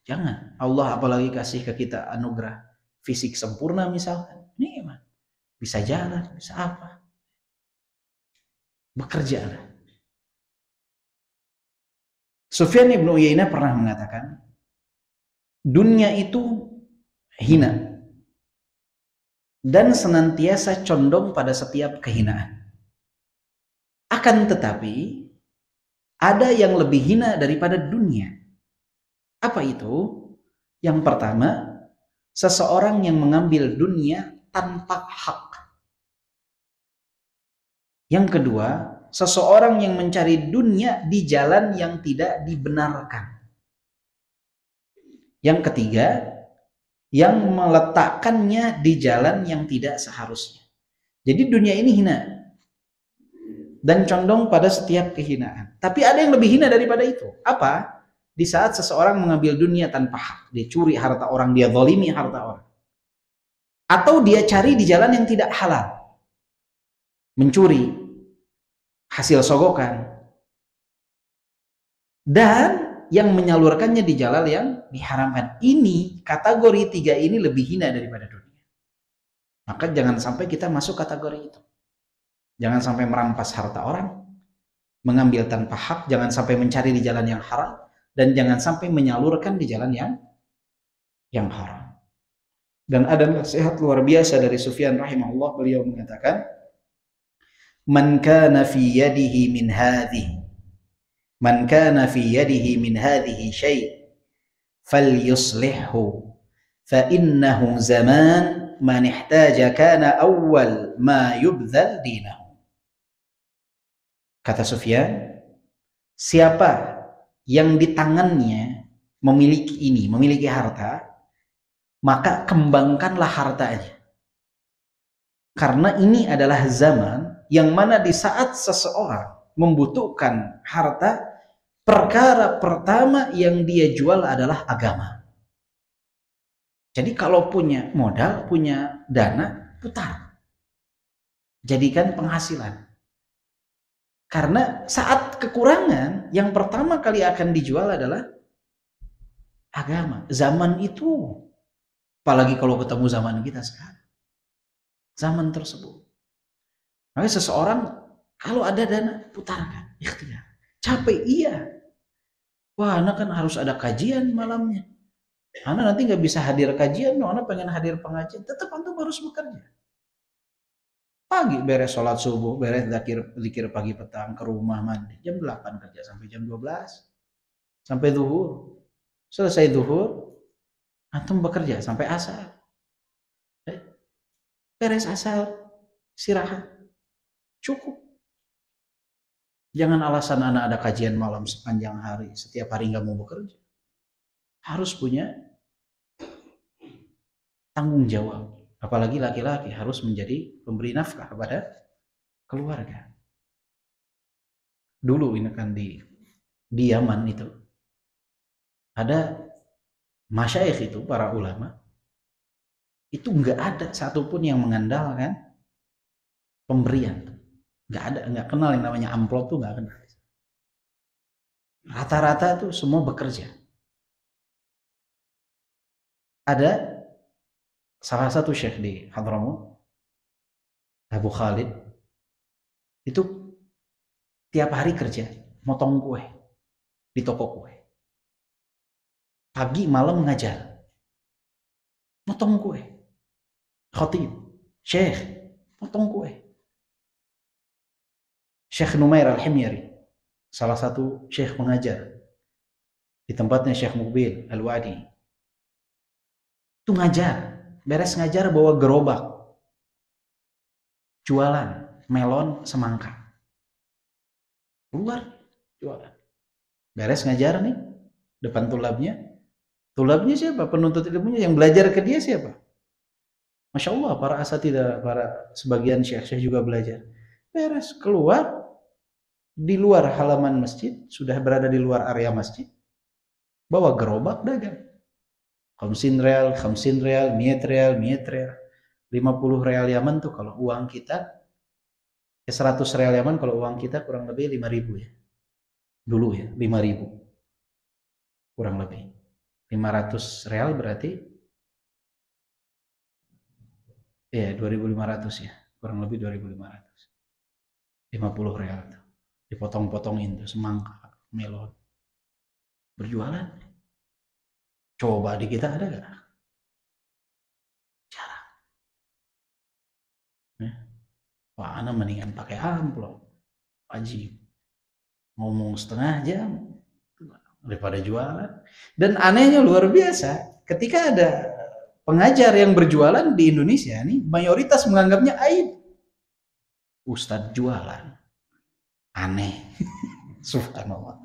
Speaker 2: Jangan. Allah apalagi kasih ke kita anugerah fisik sempurna misalkan. Nikmat. Bisa jalan, bisa apa. Bekerjalah. Sufyan ibn Uyainah pernah mengatakan, dunia itu hina dan senantiasa condong pada setiap kehinaan. Akan tetapi, ada yang lebih hina daripada dunia. Apa itu? Yang pertama, seseorang yang mengambil dunia tanpa hak. Yang kedua, seseorang yang mencari dunia di jalan yang tidak dibenarkan. Yang ketiga, yang meletakkannya di jalan yang tidak seharusnya. Jadi dunia ini hina dan condong pada setiap kehinaan. Tapi ada yang lebih hina daripada itu. Apa? Di saat seseorang mengambil dunia tanpa hak, dia curi harta orang, dia zalimi harta orang. Atau dia cari di jalan yang tidak halal. Mencuri hasil sogokan. Dan yang menyalurkannya di jalan yang diharamkan. Ini, kategori 3 ini lebih hina daripada dunia. Maka jangan sampai kita masuk kategori itu. Jangan sampai merampas harta orang, mengambil tanpa hak, jangan sampai mencari di jalan yang haram, dan jangan sampai menyalurkan di jalan yang haram. Dan ada nasihat luar biasa dari Sufyan rahimahullah, beliau mengatakan, man kana fi yadihi min hadhihi syai' falyuslihhu fa innahu zaman man ihtaja kana awwal ma yubdhal dinahu. Kata Sufyan, siapa yang di tangannya memiliki harta, maka kembangkanlah hartanya. Karena ini adalah zaman yang mana di saat seseorang membutuhkan harta, perkara pertama yang dia jual adalah agama. Jadi kalau punya modal, punya dana, putar. Jadikan penghasilan. Karena saat kekurangan, yang pertama kali akan dijual adalah agama. Zaman itu, apalagi kalau ketemu zaman kita sekarang. Zaman tersebut. Maka seseorang, kalau ada dana, putarkan. Ikhtiar. Capek, iya. Wah, anak kan harus ada kajian malamnya. Anak nanti nggak bisa hadir kajian, anak pengen hadir pengajian. Tetap antum harus bekerja. Pagi beres sholat subuh, beres zikir pagi petang, ke rumah mandi. Jam 8 kerja sampai jam 12. Sampai zuhur. Selesai zuhur, antum bekerja sampai asar. Beres asar, istirahat. Cukup. Jangan alasan anak ada kajian malam sepanjang hari, setiap hari nggak mau bekerja. Harus punya tanggung jawab. Apalagi laki-laki harus menjadi pemberi nafkah kepada keluarga. Dulu ini kan di Yaman itu ada masyayikh itu, para ulama itu nggak ada satupun yang mengandalkan pemberian. Nggak ada, nggak kenal yang namanya amplop tuh, nggak kenal. Rata-rata tuh semua bekerja. Ada salah satu syekh di Hadramaut, Abu Khalid, itu tiap hari kerja, motong kue di toko kue. Pagi malam ngajar, motong kue. Khatib, syekh, motong kue. Syekh Numair Al-Himyari, salah satu syekh mengajar di tempatnya Syekh Muqbil Al-Wadi, itu ngajar. Beres ngajar bawa gerobak, jualan melon semangka, keluar jualan. Beres ngajar nih, depan tulabnya siapa? Penuntut ilmunya, yang belajar ke dia siapa? Masya Allah, para asatidzah, para sebagian syekh juga belajar. Beres keluar, di luar halaman masjid, sudah berada di luar area masjid, bawa gerobak dagang. 50 real, 50 real, 100 real, 100 real. 50 real Yaman tuh kalau uang kita, 100 real Yaman kalau uang kita kurang lebih 5.000 ya. Dulu ya, 5.000. Kurang lebih. 500 real berarti ya 2.500 ya. Kurang lebih 2.500. 50 real tuh. Dipotong-potongin tuh semangka, melon. Berjualan. Coba di kita ada gak? Jarang. Wah, ana mendingan pakai amplop. Wajib. Ngomong setengah jam daripada jualan. Dan anehnya luar biasa, ketika ada pengajar yang berjualan di Indonesia nih, mayoritas menganggapnya aib. Ustadz jualan. Aneh. Subhanallah.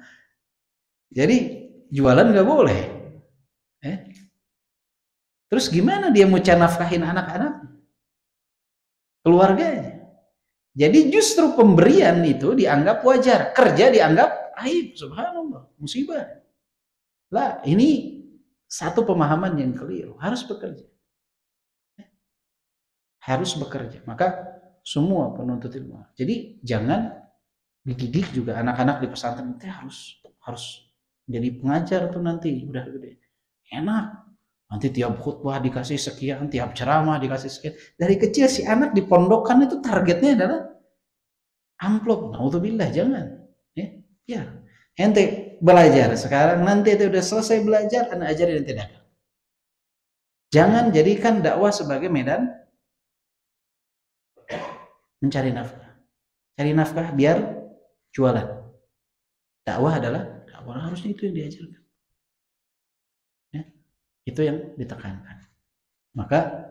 Speaker 2: Jadi jualan nggak boleh. Terus gimana dia mau nafkahin anak-anak? Keluarganya. Jadi justru pemberian itu dianggap wajar, kerja dianggap aib. Subhanallah, musibah. Lah, ini satu pemahaman yang keliru. Harus bekerja. Harus bekerja. Maka semua penuntut ilmu. Jadi jangan dididik juga anak-anak di pesantren itu harus jadi pengajar tuh nanti udah gede. Enak. Nanti tiap khutbah dikasih sekian, tiap ceramah dikasih sekian. Dari kecil si anak di pondokan itu targetnya adalah amplop. Naudzubillah, jangan. Ya. Ente belajar sekarang, nanti itu udah selesai belajar, anak ajarin ente dagang. Jangan jadikan dakwah sebagai medan mencari nafkah. Cari nafkah biar jualan. Dakwah harusnya itu yang diajarkan. Itu yang ditekankan. Maka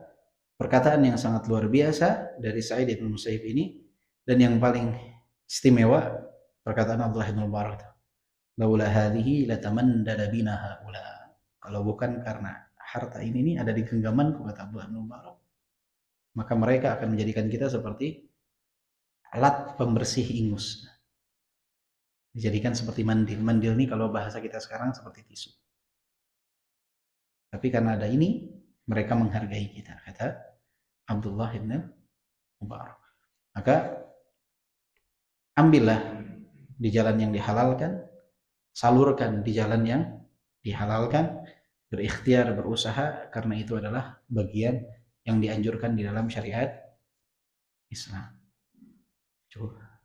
Speaker 2: perkataan yang sangat luar biasa dari Sa'id bin Musayyib ini, dan yang paling istimewa perkataan Abdullah bin Mubarak, laula hadhihi latamandada bina haula. Kalau bukan karena harta ini ada di genggamanku, kata Abdullah bin Mubarak, maka mereka akan menjadikan kita seperti alat pembersih ingus. Dijadikan seperti mandil. Mandil ini kalau bahasa kita sekarang seperti tisu. Tapi karena ada ini, mereka menghargai kita, kata Abdullah bin Mubarak. Maka ambillah di jalan yang dihalalkan, salurkan di jalan yang dihalalkan, berikhtiar, berusaha, karena itu adalah bagian yang dianjurkan di dalam syariat Islam. Coba.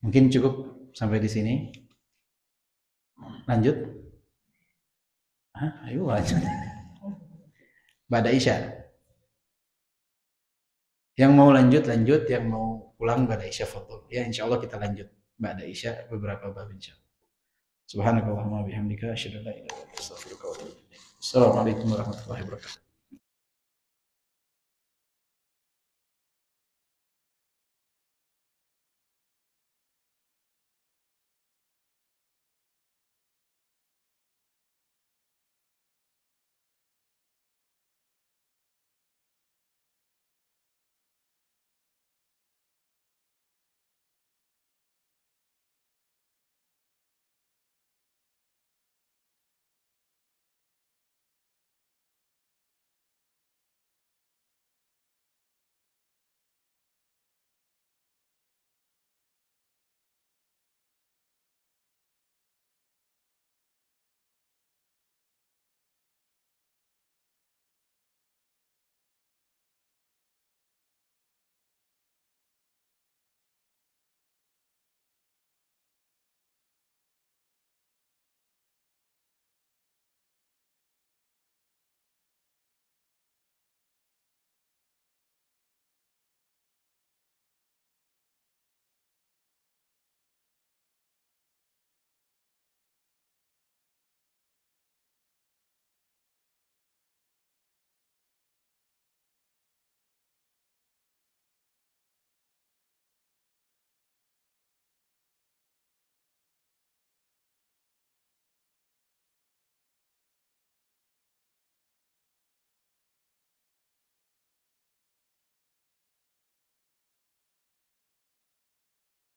Speaker 2: Mungkin cukup sampai di sini. Lanjut. Ayo lanjut. Ba'da Isya. Yang mau lanjut, yang mau pulang ba'da Isya foto. Ya, insyaallah kita lanjut ba'da Isya beberapa bab insyaallah. Subhanakallahumma bihamdika asyhadu an la ilaha illa anta astaghfiruka wa atubu ilaik. Assalamualaikum warahmatullahi wabarakatuh.